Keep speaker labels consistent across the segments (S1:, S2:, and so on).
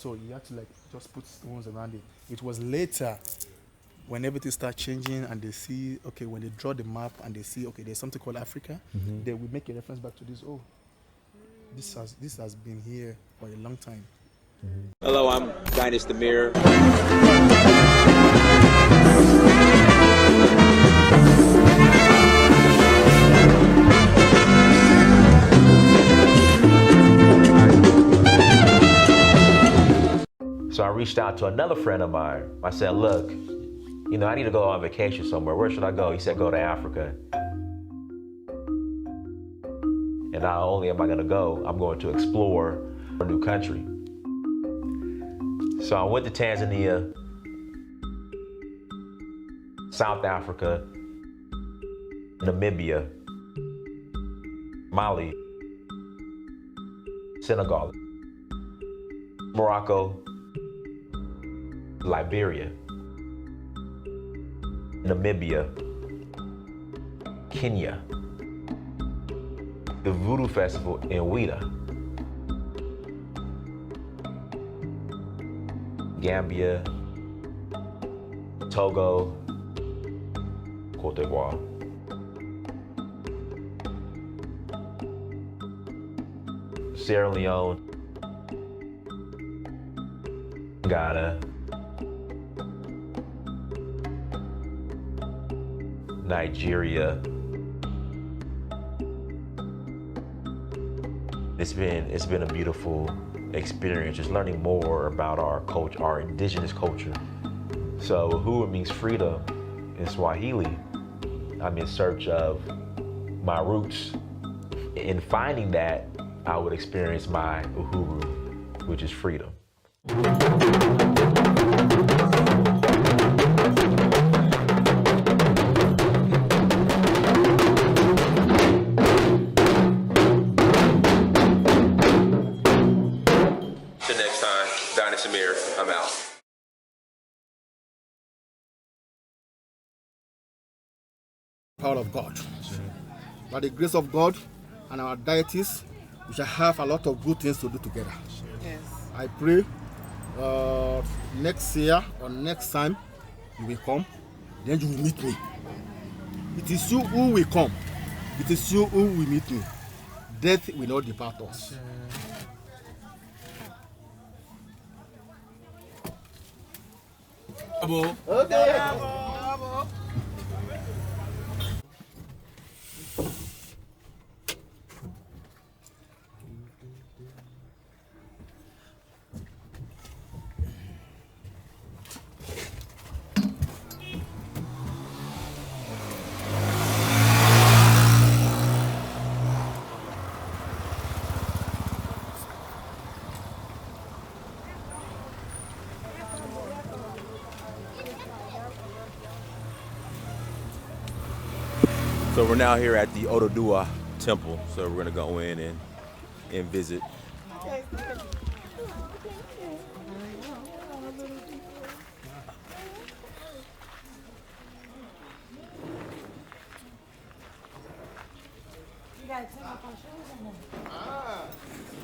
S1: So you have to like just put stones around it. It was later when everything started changing and they see, okay, when they draw the map and they see, okay, there's something called Africa, they will make a reference back to this. Oh, this has been here for a long time.
S2: Hello, I'm Dynast Amir.
S3: So I reached out to another friend of mine. I said, look, you know, I need to go on vacation somewhere. Where should I go? He said, go to Africa. And not only am I gonna go, I'm going to explore a new country. So I went to Tanzania, South Africa, Namibia, Mali, Senegal, Morocco, Liberia, Namibia, Kenya, the Voodoo Festival in Ouida, Gambia, Togo, Cote d'Ivoire. Sierra Leone, Ghana, Nigeria. It's been a beautiful experience, just learning more about our culture, our indigenous culture. So Uhuru means freedom in Swahili. I'm in search of my roots. In finding that, I would experience my Uhuru, which is freedom.
S2: Till next time, Dynast Amir, I'm out.
S1: Power of God. By the grace of God and our deities, we shall have a lot of good things to do together.
S4: Yes.
S1: I pray next year or next time you will come, then you will meet me. It is you who will come. It is you who will meet me. Death will not depart us.
S5: Abo.
S1: Okay.
S5: Abo. So we're now here at the Oduduwa Temple. So we're gonna go in and visit.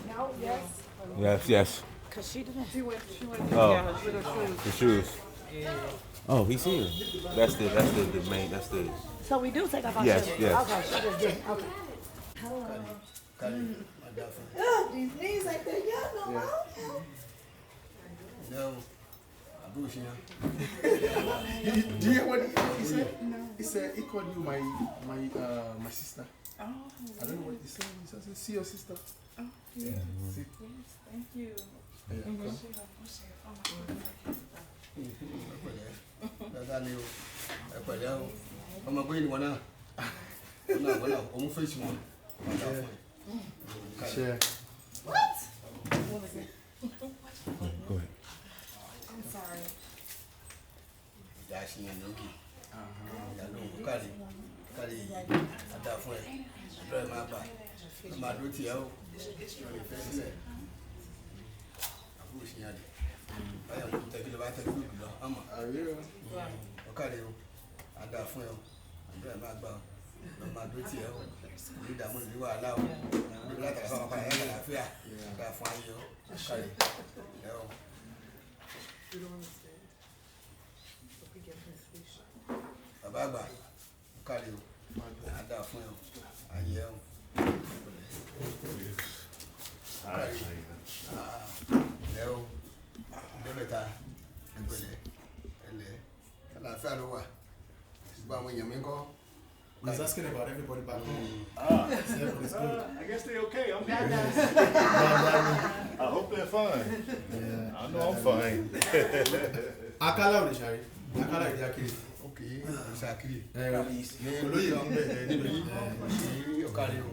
S4: No, yes.
S5: Yes, yes.
S4: Because she didn't. She went
S5: Oh.
S4: yeah, her little shoes.
S5: The shoes.
S4: Yeah.
S5: Oh, he's here. That's the main. That's the.
S4: So we do take off our
S5: Yes,
S4: shoes?
S5: yes.
S4: Okay, she just did. Okay. Hello. These knees ain't that young no more.
S1: No. Do you hear what he said? No. He said he called you my sister.
S4: Oh.
S1: I don't know what he said. He said, see your sister.
S4: Oh, yeah.
S1: See.
S4: Yes, thank you.
S1: Share.
S4: What? What was it?
S5: Go ahead.
S4: I'm sorry.
S6: Baba, Kario, Ada fún ẹ, ayé ẹ. Ẹ o, débẹ̀ta, ẹgbẹ̀lẹ̀, ẹlẹ̀, àlàáfíà ló wà. Ṣùgbọ́n àwọn èèyàn mi ń kọ́.
S1: He's asking about everybody back home.
S7: Everybody's good. I guess they're okay. I'm here. I hope they're fine. Yeah. I know I'm fine.
S1: Akala ò lè ṣàrí. Akala ìdí akiri.
S6: Okay, Sakiri.
S1: Olóyè ló ń bẹ̀
S6: Ní Ọ̀kàrí o.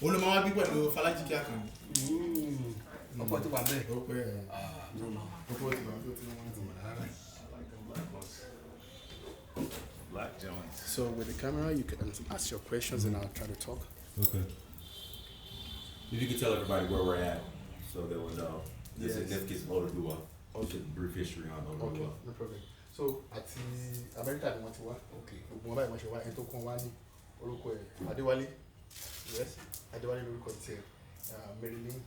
S1: Olùmọ̀wá bí pẹ̀lú Fálájí kí a kàn.
S6: Ọkọ̀ tí wà bẹ́ẹ̀.
S1: Ó pẹ́ ọkọ̀ tí wà bẹ́ẹ̀.
S7: Black joints.
S1: So with the camera, you can ask your questions and I'll try to talk.
S5: Okay. If you could tell everybody where we're at, so they will know the significance of Oduduwa.
S1: Okay.
S5: Brief history on Oduduwa.
S1: Okay, no problem. So àti America ni wọ́n ti wá.
S6: Okay.
S1: Gbogbo wọn báyìí wọ́n ṣe wá ẹni tó kún wá ní orúkọ ẹ̀ Adéwálé. Yes, Adéwálé lórúkọ tiẹ̀. Marilyn,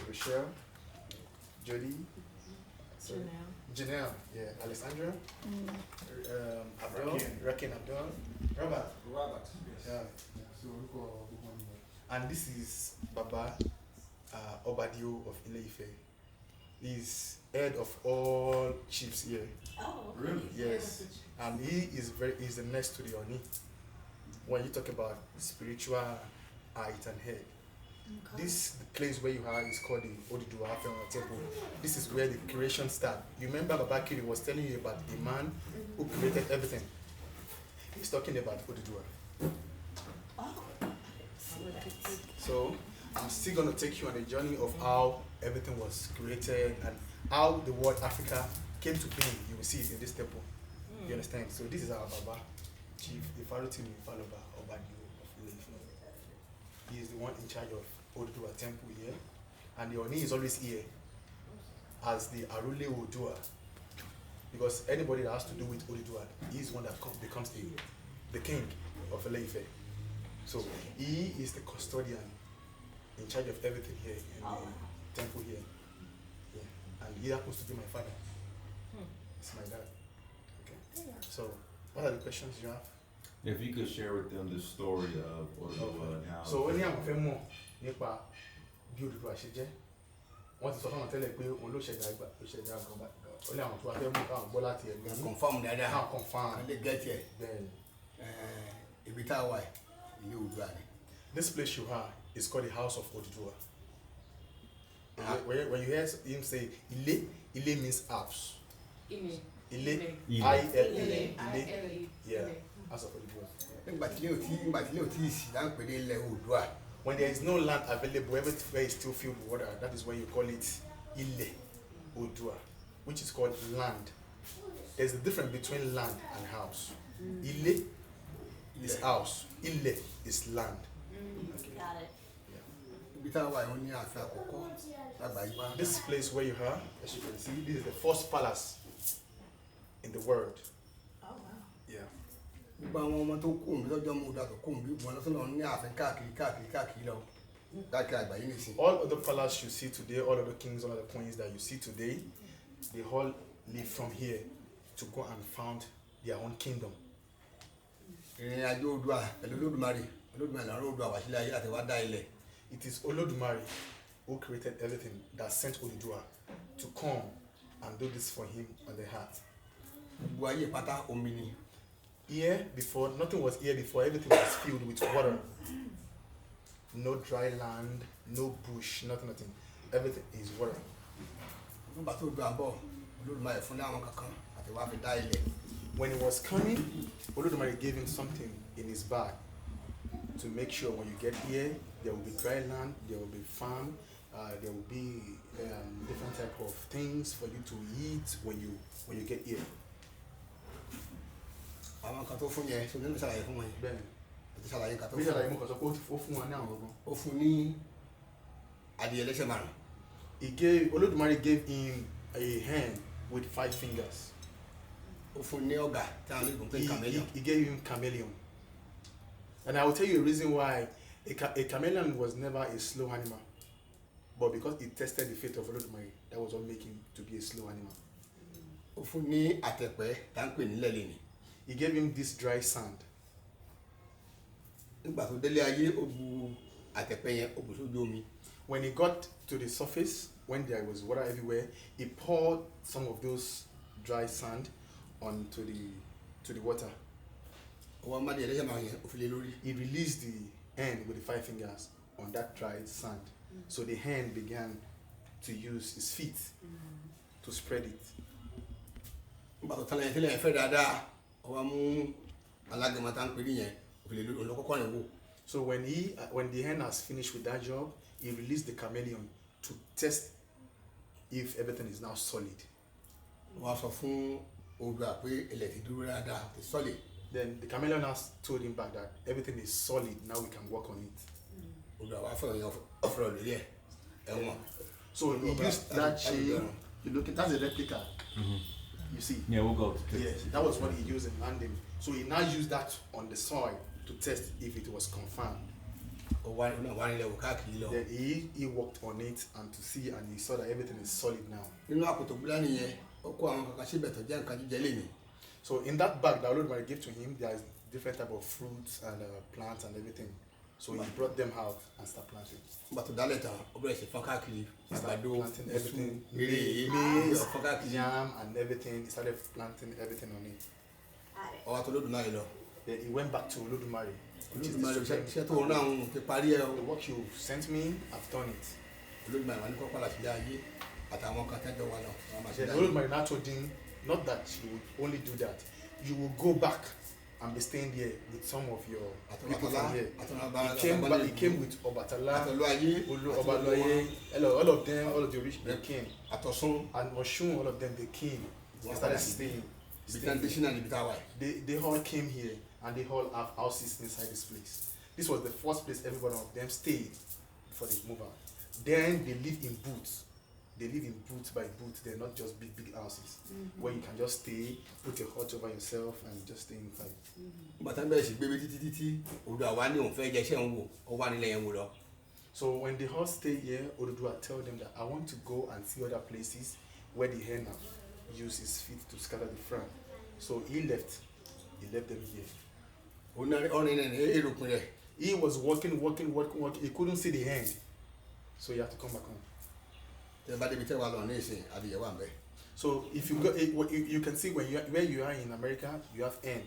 S1: Rochelle, Jody, Janelle, yeah, Alessandra, Abdul, Rakin Abdul, Robert, yeah. So orúkọ gbogbo wọn ni wọ́n. And this is Baba Obadio of Ile-Ife. He's head of all chiefs here.
S4: Oh,
S7: Really?
S1: Yes, and he's the next to the Oni. When you talk about spiritual height and head, this place where you are is called the Oduduwa Temple. This is where the creation started. You remember Babakiri was telling you about the man who created everything. He's talking about Oduduwa. So I'm still going to take you on a journey of how everything was created and how the word Africa came to being. You will see it in this temple. You understand? So this is our Baba, Chief Ifarotimi Ifaloba Obadio of Ile-Ife. He is the one in charge of Oduduwa Temple here. And the Oni is always here as the Arule Odua. Because anybody that has to do with Oduduwa, he is one that becomes the king of Ile-Ife. So he is the custodian in charge of everything here in the temple here. Yeah. And he happens to be my father. It's my dad. Okay. So what are the questions you have?
S5: If you could share with them the story of Oduduwa and how.
S1: So when you have a mọ̀ nípa bí Oduduwa ṣe jẹ́, wọ́n ti sọ fún àwọn tẹ́lẹ̀ pé òun ló ṣẹ̀dá àgbà ó lé àwọn tó wá fẹ́ mú káwọn gbọ́ láti ẹ̀gbẹ́
S6: Confirm dáadáa.
S1: káwọn confirm.
S6: Lè gẹ́tì ẹ̀.
S1: Then
S6: Ibi tá a wà ilé Oòduà ni.
S1: this place you are is called the house of Oduduwa. When you hear him say Ile means house. Ile, I-L-E, Ile, yeah, house of Oduduwa.
S6: Nígbà tí ilé ò tí ì sí láǹpẹ̀ ní ilẹ̀ Oòduà.
S1: When there is no land available, everywhere is still filled with water. That is when you call it Ile Oduduwa, which is called land. There's a difference between land and house. Ile is house. Ile is land.
S4: Got it.
S6: Ibi tá a wà yẹn ní ààfin àkọ́kọ́ lágbàáyé wá.
S1: This place where you are, as you can see, this is the first palace in the world.
S4: Oh, wow.
S1: Yeah.
S6: Gbogbo àwọn ọmọ tó kù mí lọ́jọ́ mú dàtọ̀ kù mí wọn lọ́sọ̀nà ní ààfin káàkiri lọ. Káàkiri àgbáyé nìsín.
S1: All of the palaces you see today, all of the kings, all of the queens that you see today, they all live from here to go and found their own kingdom.
S6: Ìrìn àjò Oòduà pẹ̀lú Olódùmarè lọ́rọ̀ Oòduà wá sílẹ̀ ayé láti wá dá ilẹ̀.
S1: It is Olodumare who created everything that sent Oduduwa to come and do this for him on the heart.
S6: Gbogbo ayé pátá omi ni.
S1: Here before, nothing was here before, everything was filled with water. No dry land, no bush, nothing. Everything is water.
S6: Nígbà tó Oòduà bọ̀ Olódùmarè fún ní àwọn kankan àti wá fi dá ilẹ̀.
S1: When he was coming, Olodumare gave him something in his bag to make sure when you get here, there will be dry land, there will be farm, there will be different type of things for you to eat when you get here.
S6: Àwọn kan tó fún yẹn ṣe ní ṣàlàyé fún wọn yẹn.
S1: Bẹ́ẹ̀ni.
S6: Àti ṣàlàyé nǹkan tó
S1: Bí
S6: fún
S1: ṣàlàyé
S6: wọn.
S1: mo kàn sọ pé ó fún wọn ní àwọn ọgbọ́n.
S6: Ó fún ní adìyẹ lẹ́sẹ̀ márùn.
S1: Olodumare gave him a hand with 5 fingers.
S6: Ó fún ní ọ̀gà tí àwọn olóògùn pé chameleon.
S1: He gave him chameleon. And I will tell you a reason why a chameleon was never a slow animal. But because it tested the faith of Olodumare, that was what made him to be a slow animal.
S6: ó fún ní àtẹ̀pẹ́ tá ń pè nílẹ̀ lẹ́ni.
S1: He gave him this dry sand.
S6: Nígbà tó délé ayé ó bu àtẹ̀pẹ́ yẹn ó bu sójú omi.
S1: When he got to the surface, when there was water everywhere, he poured some of those dry sand onto the water.
S6: Ó wá má di ẹlẹ́sẹ̀ máa yẹn ó fi lé lórí.
S1: He released the hand with the 5 fingers on that dry sand. So the hand began to use his feet to spread it.
S6: Nígbà tó tán lẹ́yìn tí lẹ́yìn fẹ́ dáadáa ó wá mú alágẹmọ tá ń pè nìyẹn ó fi lé lórí olókọ́kọ́ rẹ̀ wò.
S1: So when the hand has finished with that job, he released the chameleon to test if everything is now solid.
S6: Ó wá sọ fún Oòduà pé ilẹ̀ ti dúró dáadáa ti solid.
S1: Then the chameleon has told him back that everything is solid, now we can work on it.
S6: Oòduà wá fọ̀rọ̀ yẹn ọ̀fọ̀rọ̀ lórí ẹ̀ ẹ̀wọ̀n.
S1: So he used that chain. You look, that's a replica. You see?
S5: Yeah, we'll go.
S1: Yes, that was what he used in landing. So he now used that on the soil to test if it was confirmed.
S6: Ó wá nílẹ̀ wò káàkiri lọ.
S1: Then he worked on it and to see, and he saw that everything is solid now.
S6: Nínú àpótò búlá nìyẹn ó kó àwọn kankan síbẹ̀ tó jẹ́ nǹkan jíjẹ lẹ́nu.
S1: So in that bag that Olodumare gave to him, there is different type of fruits and plants and everything. So he brought them out and started planting.
S6: Nígbà tó dálẹ̀ tán ó bẹ̀rẹ̀ sí fọ́n káàkiri.
S1: He started
S6: Àgbàdo
S1: planting everything,
S6: maize fọ́n káàkiri.
S1: yam and everything. He started planting everything on it.
S6: Ó wá tó Olódùmarè lọ.
S1: Then he went back to Olodumare, which is the
S6: Olódùmarè
S1: supreme
S6: iṣẹ́ tó rán àwọn ti parí ẹ̀ o.
S1: The work you sent me, I've done it.
S6: Olódùmarè wà ní kọ́kọ́ láti lé ayé àtàwọn kan tẹ́jọ́ wa lọ. Wọ́n máa ṣe
S1: Then
S6: dáyé.
S1: Olodumare now told him, not that you would only do that, you will go back and be staying here with some of your people from here. He came with Obatala,
S6: Àtọ̀lú ayé.
S1: Olu, Obaloye, all of them, all of the rich, they came.
S6: Àtọ̀sún.
S1: And Oshun, all of them, they came. They started staying.
S6: Ibi tá ń dé sínú níbi tá a wà yìí.
S1: They all came here and they all have houses inside this place. This was the first place every one of them stayed before they move out. Then they live in booths. They live in booth by booth. They're not just big houses where you can just stay, put a hut over yourself, and just stay inside.
S6: Nígbà tá ń bẹ̀rẹ̀ sí gbé mi títí Oòduà wá ní òun fẹ́ jẹ́ iṣẹ́ òun wò ó wà nílẹ̀ yẹn wò lọ.
S1: So when they all stay here, Oduduwa tell them that I want to go and see other places where the hen have used his feet to scatter the front. So he left them here.
S6: Ọ̀rìn ní èròkùn rẹ̀.
S1: He was walking. He couldn't see the hand, so he had to come back home.
S6: Tẹ́ bá débi tẹ́ wà lọ ní ìsìn adìyẹ wà ń bẹ̀.
S1: So if you go, you can see when where you are in America, you have hen.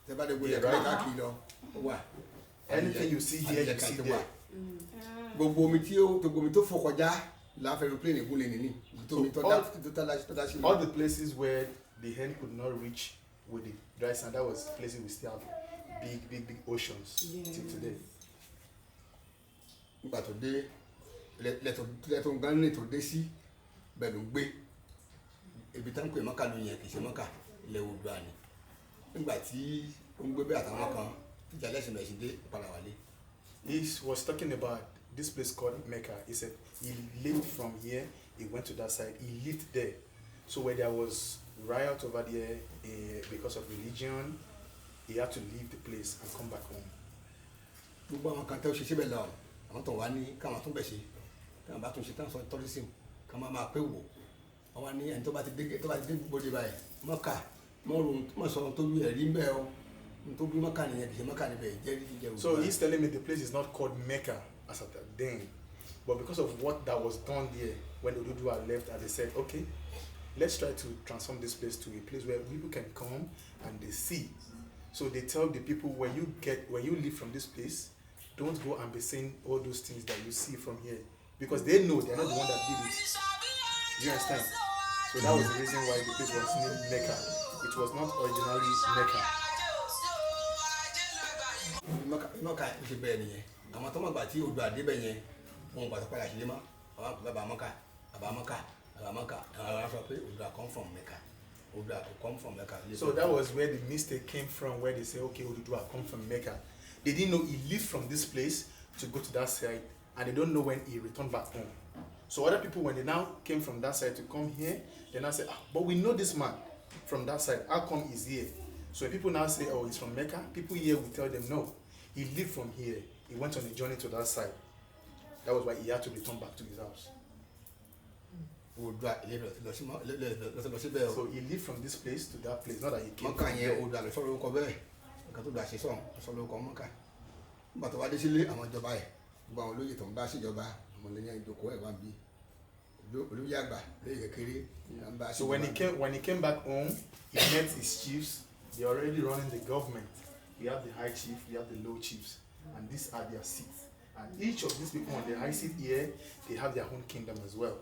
S6: Tẹ́ bá débi
S1: Yeah,
S6: tẹ́
S1: right.
S6: káàkiri lọ ó wà.
S1: Anything you see here, you see there.
S6: Gbogbo omi tó fò kọjá láfẹ́ aeroplane ìgúnlẹ̀ nìní.
S1: All the places where the hen could not reach with the dry sand, that was places we still have big oceans till today.
S6: Nígbà tó dé lẹ́tọ̀ gánà tó dé sí bẹ́ẹ̀ ló ń gbé ibi tá ń pè mọ́kà ló yẹn kì í ṣe mọ́kà ilẹ̀ Oòduà ni. Nígbà tí ó ń gbé bẹ́ẹ̀ àtàwọn kan tíjà lẹ́sìn mẹ́sìn dé padà wálé.
S1: He was talking about this place called Mecca. He said he lived from here, he went to that side, he lived there. So when there was riot over there because of religion, he had to leave the place and come back home.
S6: Gbogbo àwọn kan tẹ́ ó ṣe síbẹ̀ lọ àwọn tó wá ní káwọn tó bẹ̀ ṣe káwọn bá tún ṣe tán sọ tourism káwọn máa pé wò wọ́n wá ní ẹni tó bá ti dé gbòde báyìí mọ́kà mọ́ sọ tó bí ẹ̀rí ń bẹ́ ọ tó bí mọ́kà nìyẹn kì í ṣe mọ́kà níbẹ̀ jẹ́rí jíjẹ.
S1: So he's telling me the place is not called Mecca as at then, but because of what that was done there when Oduduwa left, and they said, okay, let's try to transform this place to a place where people can come and they see. So they tell the people when you leave from this place, don't go and be saying all those things that you see from here, because they know they're not the one that did it. You understand? So that was the reason why the place was named Mecca. It was not originally Mecca.
S6: Mọ́kà ṣe bẹ́ẹ̀ nìyẹn àwọn tó mọ̀ gbà tí Oòduà débẹ̀ yẹn wọn gbà tó padà sílé mọ́ àwọn àpò bàbá mọ́kà àwọn sọ pé Oòduà come from Mecca. Oòduà come from Mecca.
S1: So that was where the mistake came from, where they say, okay, Oduduwa come from Mecca. They didn't know he lived from this place to go to that side, and they don't know when he returned back home. So other people, when they now came from that side to come here, they now say, but we know this man from that side, how come he's here? So when people now say, oh, he's from Mecca, people here will tell them, no, he lived from here, he went on a journey to that side. That was why he had to return back to his house.
S6: Oòduà lọ síbẹ̀ o.
S1: So he lived from this place to that place, not that he came
S6: Mọ́kà
S1: from
S6: yẹn
S1: there.
S6: Oòduà lọ sọ̀rọ̀ orúkọ bẹ́ẹ̀ nǹkan tó dà ṣe sọ̀rọ̀ sọ̀rọ̀ orúkọ Mọ́kà. Nígbà tó wá dé sílé àwọn ìjọba ẹ̀ gbogbo àwọn olóyè tó ń bá ṣèjọba àwọn olóyè ìjókòó ẹ̀ wá bí olóyè àgbà lóyè kékeré ń bá ṣèjọba.
S1: So when he came back home, he met his chiefs. They're already running the government. We have the high chief, we have the low chiefs, and these are their seats. And each of these people on the high seat here, they have their own kingdom as well.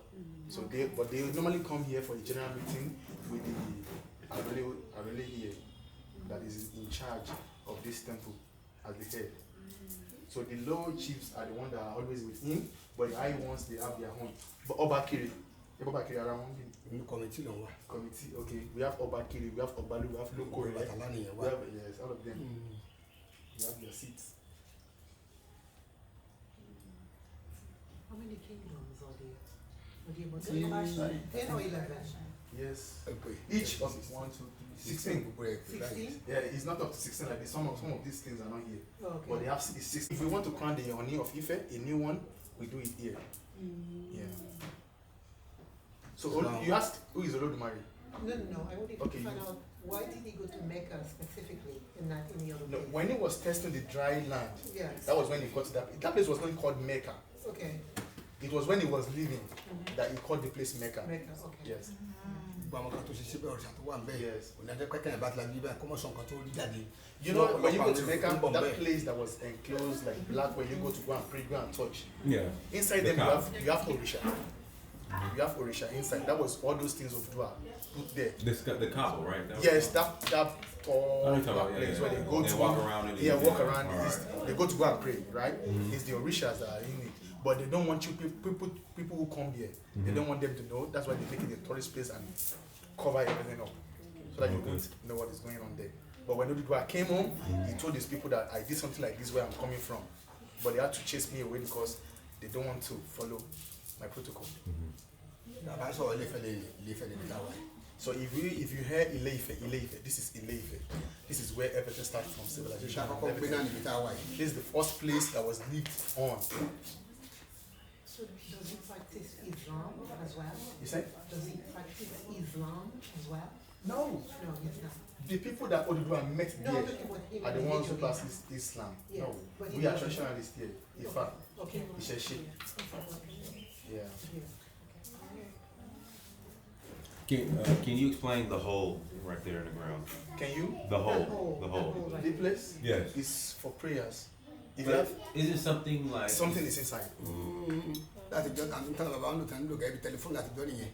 S1: So they normally come here for a general meeting with the Arele here, that is in charge of this temple as the head. So the low chiefs are the ones that are always with him, but the high ones, they have their own. But Obakiri around
S6: Inú kọ́mítì ló ń wà.
S1: committee, okay, we have Obakiri, we have Obalu, we have Lokore,
S6: Bàtàlá nìyẹn
S1: we
S6: wà.
S1: have, yes, all of them. We have their seats.
S8: How many kingdoms are there? Are there 10 or 11?
S1: Yes.
S6: Okay.
S1: Each of 1, 2, 3, 16.
S6: Gbogbo ẹ̀ pé báyìí.
S8: 16?
S1: Yeah, it's not up to 16 like this. Some of these things are not here.
S8: Okay.
S1: But they have 6. If we want to crown the Oni of Ife, a new one, we do it here. Yeah. So you asked who is Olodumare?
S8: No. I wanted
S1: Okay,
S8: to find out why did he go to Mecca specifically and not any other
S1: No,
S8: place?
S1: when he was testing the dry land,
S8: Yes.
S1: that was when he got to that. That place was not called Mecca.
S8: Okay.
S1: It was when he was leaving that he called the place Mecca.
S8: Mecca, okay.
S1: Yes.
S6: Gbogbo àwọn kan tó ṣe síbẹ̀ ọ̀rọ̀ ṣàtúwà ń bẹ̀.
S1: Yes.
S6: Kò ní adé pẹ́kẹ́ ìbá ti la bí bẹ́ẹ̀ kó mọ̀ sọ nǹkan tó rí jáde.
S1: You know, when you go to
S6: Ọlọ́pàá
S1: Mecca,
S6: ń bọ̀
S1: that
S6: bẹ́ẹ̀.
S1: place that was enclosed like black, where you go to go and pray, go and touch.
S5: Yeah.
S1: Inside
S5: The
S1: them
S5: cow.
S1: you have Orisha. You have Orisha inside. That was all those things of Dua put there.
S5: The cow, right? That was-
S1: Yes, that tall
S5: I know what you're talking about,
S1: place
S5: yeah,
S1: where
S5: yeah.
S1: they go
S5: They
S1: to
S5: walk around in it,
S1: yeah, walk
S5: yeah.
S1: around.
S5: Alright.
S1: They go to go and pray, right? It's the Orishas that are in it, but they don't want you people who come there. They don't want them to know. That's why they make it a tourist place and cover everything up, so that you
S5: Okay.
S1: won't know what is going on there. But when Odudua came home, he told his people that I did something like this where I'm coming from, but they had to chase me away because they don't want to follow my protocol.
S6: Bàbá sọ̀rọ̀ Ilé-Ifẹ̀ lè níta wà.
S1: So if you hear Ile-Ife, this is Ile-Ife. This is where everything starts from, civilization.
S6: Ìta
S1: And
S6: kọ́kọ́ gbé náà
S1: everything.
S6: níbi tá a wà yìí.
S1: This is the first place that was lived on.
S8: So does he practice Islam as well?
S1: You say?
S8: Does he practice Islam as well?
S1: No.
S8: No, he's not.
S1: The people that Odudua met
S8: No, I'm
S1: there
S8: talking about him
S1: are the ones who
S8: individually.
S1: practice Islam.
S8: Yeah,
S1: No,
S8: but he
S1: we are
S8: doesn't.
S1: traditionalists here. Ifa,
S8: Okay.
S1: Isheshe. Yeah.
S5: Can you explain the hole right there in the ground?
S1: Can you?
S5: The hole.
S8: hole,
S5: The
S8: the
S5: hole.
S8: hole.
S1: The place
S5: Yes.
S1: is for prayers. If you
S5: But
S1: have
S5: is it something like
S1: something is inside.
S6: Láti jọ́ àmì tán bàbá ń lò tán ń lò gẹ́gẹ́ bí tẹlifóònù láti jọ́ nìyẹn.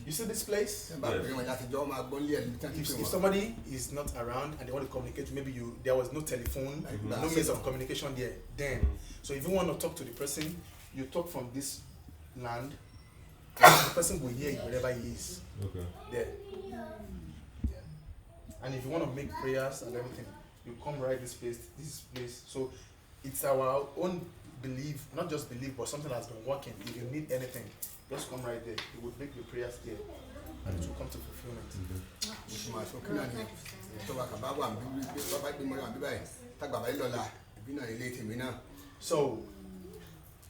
S1: You see this place?
S6: Ṣé bá pè wọ́n láti jọ́ máa gbọ́n lé ẹ̀ tán ti
S1: If,
S6: pè
S1: if
S6: wọ́n.
S1: somebody is not around and they want to communicate, maybe there was no telephone, no means of communication there. Then, so if you want to talk to the person, you talk from this land. And the person will hear you wherever he is.
S5: Okay.
S1: There. Yeah. And if you want to make prayers and everything, you come right this place. So it's our own belief, not just belief, but something that's been working. If you need anything, just come right there. You will make your prayers there, and it will come to fulfillment.
S6: Oṣù máa sọ kí náà ni tó bá kàbá wà bí bàbá gbé mọ́ wà bí báyìí tágbà báyìí lọ́la ìbí náà ilé tèmi náà.
S1: So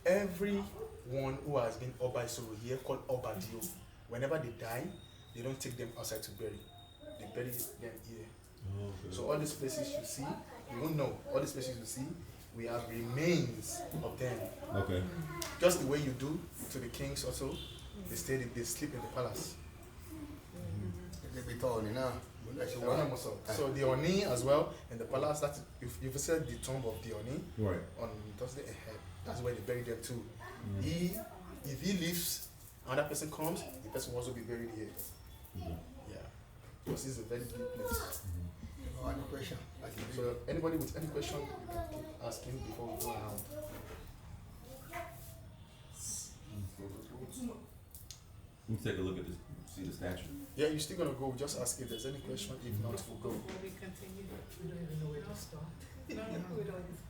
S1: everyone who has been Oba Isoro here called Obadio, whenever they die, they don't take them outside to bury. They bury them here. So all these places you see, you won't know. All these places you see, we have remains of them.
S5: Okay.
S1: Just the way you do to the kings also, they sleep in the palace.
S6: Gẹ́gẹ́ bí tọ́ ọ̀nì náà ló lẹ̀ ṣe wá.
S1: So the Oni as well in the palace. That if you visit the tomb of the Oni
S5: Right.
S1: on Thursday ahead, that's where they bury them too. If he leaves, another person comes, the person will also be buried here. Yeah, because this is a very big place.
S6: Bàbá ní question láti bí.
S1: So anybody with any question, you can keep asking before we go around.
S5: Let me take a look at this. See the statue.
S1: Yeah, you're still gonna go. Just ask if there's any question. If not, we'll go.
S8: Before we continue, we don't even know where to start. With all these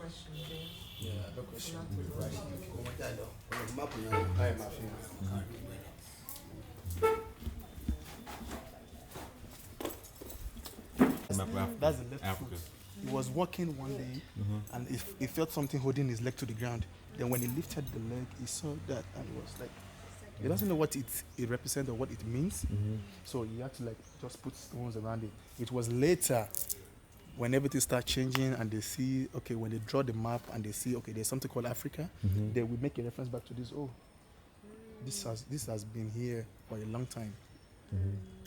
S8: questions there.
S1: Yeah, no question.
S6: Ọmọ jáde lọ, ọmọ máàpù yẹn.
S1: I am happy. That's the left
S5: Africa.
S1: foot. He was walking one day and he felt something holding his leg to the ground. Then when he lifted the leg, he saw that and he was like, He doesn't know what it represents or what it means. So you have to like just put stones around it. It was later when everything started changing and they see, okay, when they draw the map and they see, okay, there's something called Africa, they will make a reference back to this. Oh, this has been here for a long time.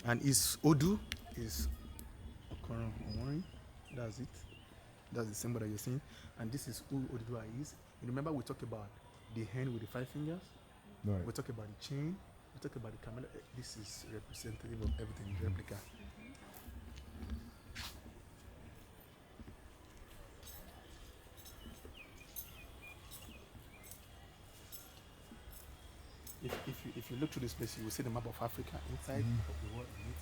S1: And is Odu is Okoro Omori. That's it. That's the symbol that you're seeing. And this is who Odudua is. You remember we talked about the hand with the 5 fingers?
S9: Right.
S1: We talked about the chain. We talked about the camel. This is representative of everything, replica. If you look through this place, you will see the map of Africa inside of the world in it.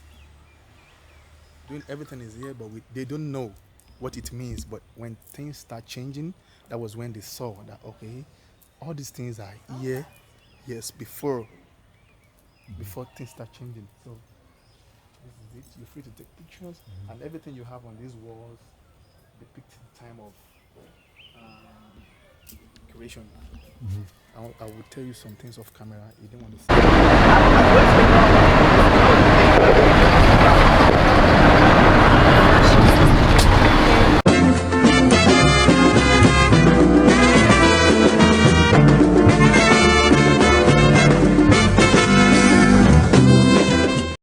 S1: Doing everything is here, but they don't know what it means. But when things start changing, that was when they saw that, okay, all these things are here, yes, before things start changing. So this is it. You're free to take pictures, and everything you have on these walls depicts the time of creation. I will tell you some things off camera. You don't want to see.